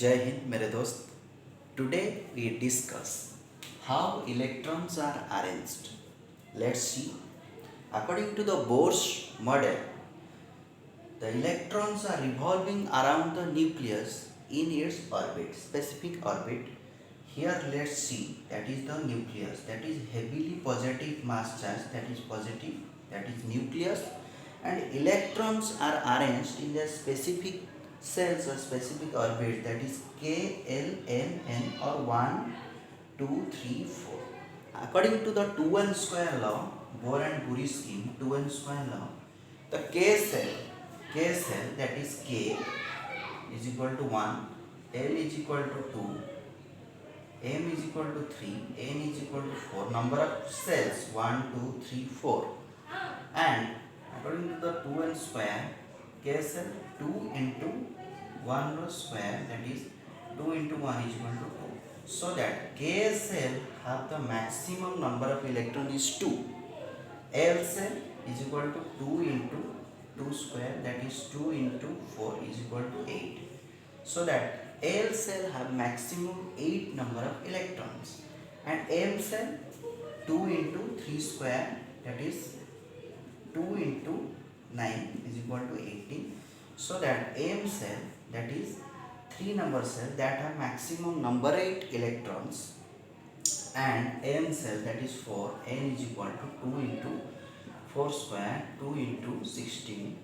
जय हिंद मेरे दोस्त. Today we discuss how electrons are arranged. Let's see. According to the Bohr's model, the electrons are revolving around the nucleus in its orbit, specific orbit. Here let's see, that is the nucleus, that is heavily positive mass charge, that is positive, that is nucleus, and electrons are arranged in the specific cells or specific orbit, that is K, L, M, N or 1, 2, 3, 4. According to the 2n square law, Bohr and Curie scheme, 2n square law, the K cell that is K is equal to 1, L is equal to 2, M is equal to 3, N is equal to 4, number of cells 1, 2, 3, 4, and according to the 2n square, K cell 2 into 1 square, that is 2 into 1 is equal to 2. So that K cell have the maximum number of electron is 2. L cell is equal to 2 into 2 square, that is 2 into 4 is equal to 8. So that L cell have maximum 8 number of electrons, and M cell 2 into 3 square, that is 2 into 9 is equal to 18. So that M cell, that is 3 number cell that have maximum number 8 electrons, and N cell, that is 4, N is equal to 2 into 4 square, 2 into 16.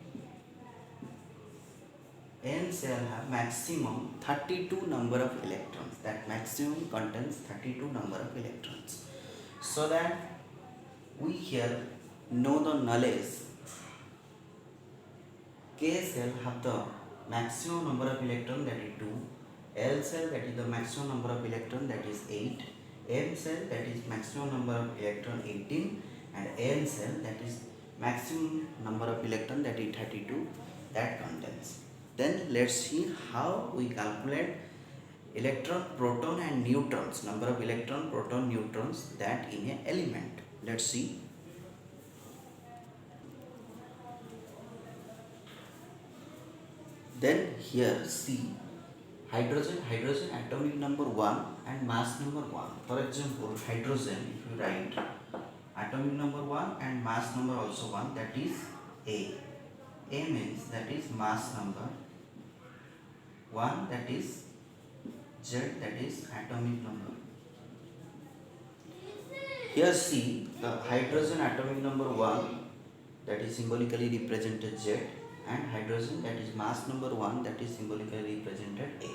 N cell have maximum 32 number of electrons, that maximum contains 32 number of electrons. So that we here know the knowledge, K cell have the maximum number of electron, that is 2, L cell, that is the maximum number of electron, that is 8, M cell, that is maximum number of electron 18, and N cell, that is maximum number of electron, that is 32, that contains. Then let's see how we calculate electron, proton and neutrons, number of electron, proton, neutrons that in an element. Let's see. Then here see hydrogen atomic number 1 and mass number 1. For example, hydrogen, if you write atomic number 1 and mass number also 1, that is A. A means that is mass number 1, that is Z, that is atomic number. Here see the hydrogen atomic number 1, that is symbolically represented Z, and hydrogen, that is mass number 1, that is symbolically represented A.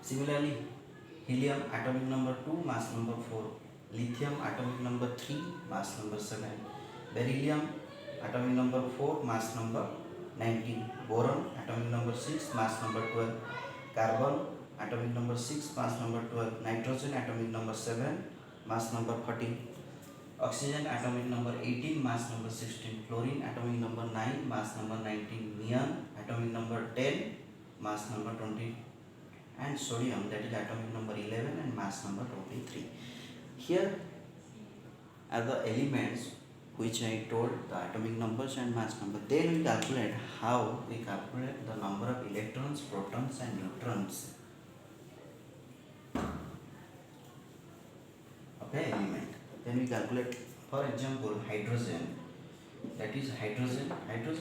Similarly, helium atomic number 2, mass number 4, lithium atomic number 3, mass number 7, beryllium atomic number 4, mass number 19, boron atomic number 6, mass number 12, carbon atomic number 6, mass number 12, nitrogen atomic number 7, mass number 14, oxygen atomic number 18, mass number 16, chlorine atomic number 9, mass number 19, neon atomic number 10, mass number 20, and sodium, that is atomic number 11 and mass number 23. Here are the elements which I told, the atomic numbers and mass number. Then we calculate how we calculate the number of electrons, protons and neutrons of an element. Then we calculate, for example, hydrogen, that is hydrogen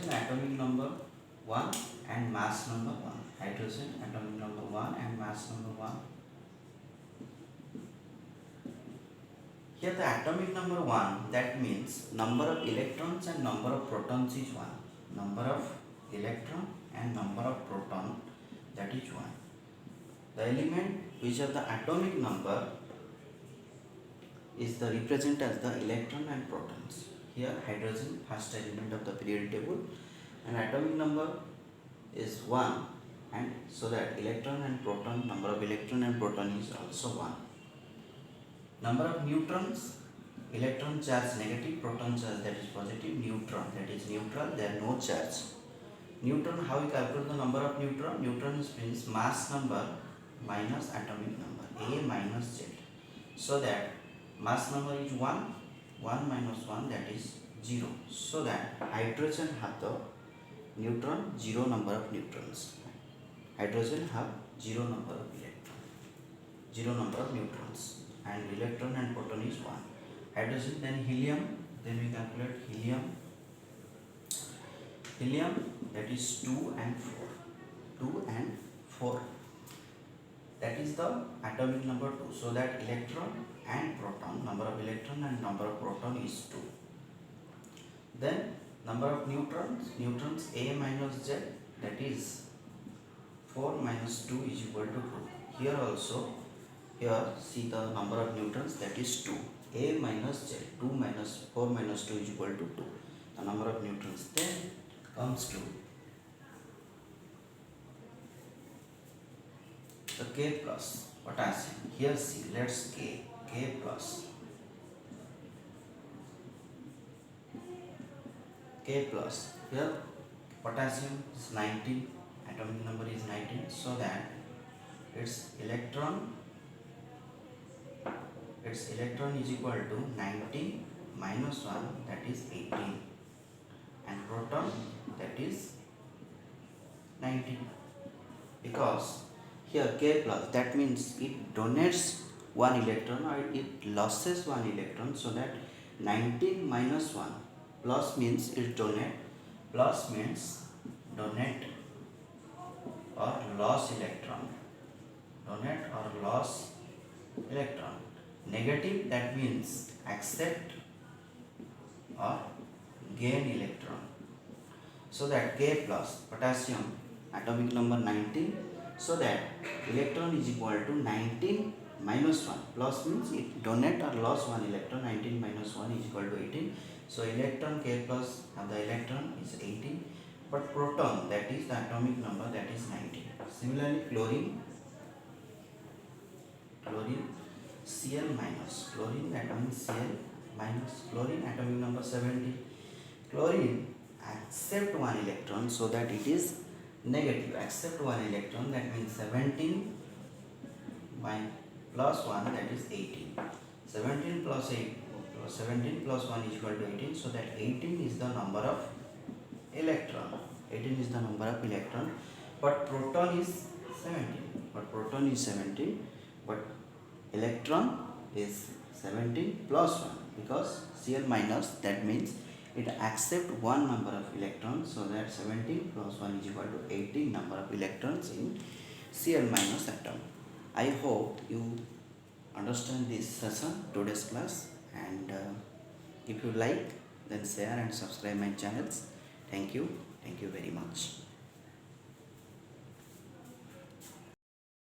atomic number 1 and mass number 1. Hydrogen atomic number 1 and mass number 1. Here the atomic number 1, that means number of electrons and number of protons is 1. Number of electron and number of proton, that is 1. The element which have the atomic number is the represent as the electron and protons. Here hydrogen, first element of the periodic table, and atomic number is 1, and so that electron and proton, number of electron and proton is also 1. Number of neutrons, electron charge negative, proton charge that is positive, neutron that is neutral, there are no charge. Neutron, how we calculate the number of neutron? Neutron means mass number minus atomic number, A minus Z. So that mass number is 1, 1 minus 1, that is 0. So that hydrogen have the neutron, 0 number of neutrons. hydrogen have zero number of electron, zero number of neutrons, and electron and proton is 1. Hydrogen, then helium, then we calculate helium. Helium, that is 2 and 4. 2 and 4. That is the atomic number 2. So that electron and proton, number of electron and number of proton is 2. Then number of neutrons A minus Z, that is 4 minus 2 is equal to 2. Here also, here see the number of neutrons, that is 2. A minus Z, 2 minus 4 minus 2 is equal to 2. The number of neutrons. Then comes to the K plus potassium. Here see, let's K plus. K plus. Here potassium is 19, atomic number is 19, so that its electron is equal to 19 minus 1, that is 18, and proton, that is 19. Because here K plus, that means it donates 1 electron or it loses 1 electron, so that 19 minus 1 plus means it donate, plus means donate or loss electron, donate or loss electron. Negative, that means accept or gain electron. So that K plus, potassium, atomic number 19, so that electron is equal to 19 minus 1, plus means it donate or loss 1 electron, 19 minus 1 is equal to 18. So electron K plus of the electron is 18, but proton, that is the atomic number, that is 19. Similarly chlorine Cl minus, chlorine, that means Cl minus, chlorine atomic number 70. Chlorine accept 1 electron, so that it is negative, accept 1 electron, that means 17 by plus 1, that is 18. 17 plus 1 is equal to 18, so that 18 is the number of electron. 18 is the number of electron, but proton is 17. But electron is 17 plus 1, because Cl minus, that means it accept 1 number of electrons, so that 17 plus 1 is equal to 18 number of electrons in Cl minus atom. I hope you understand this session, today's class, and if you like, then share and subscribe my channels. Thank you very much.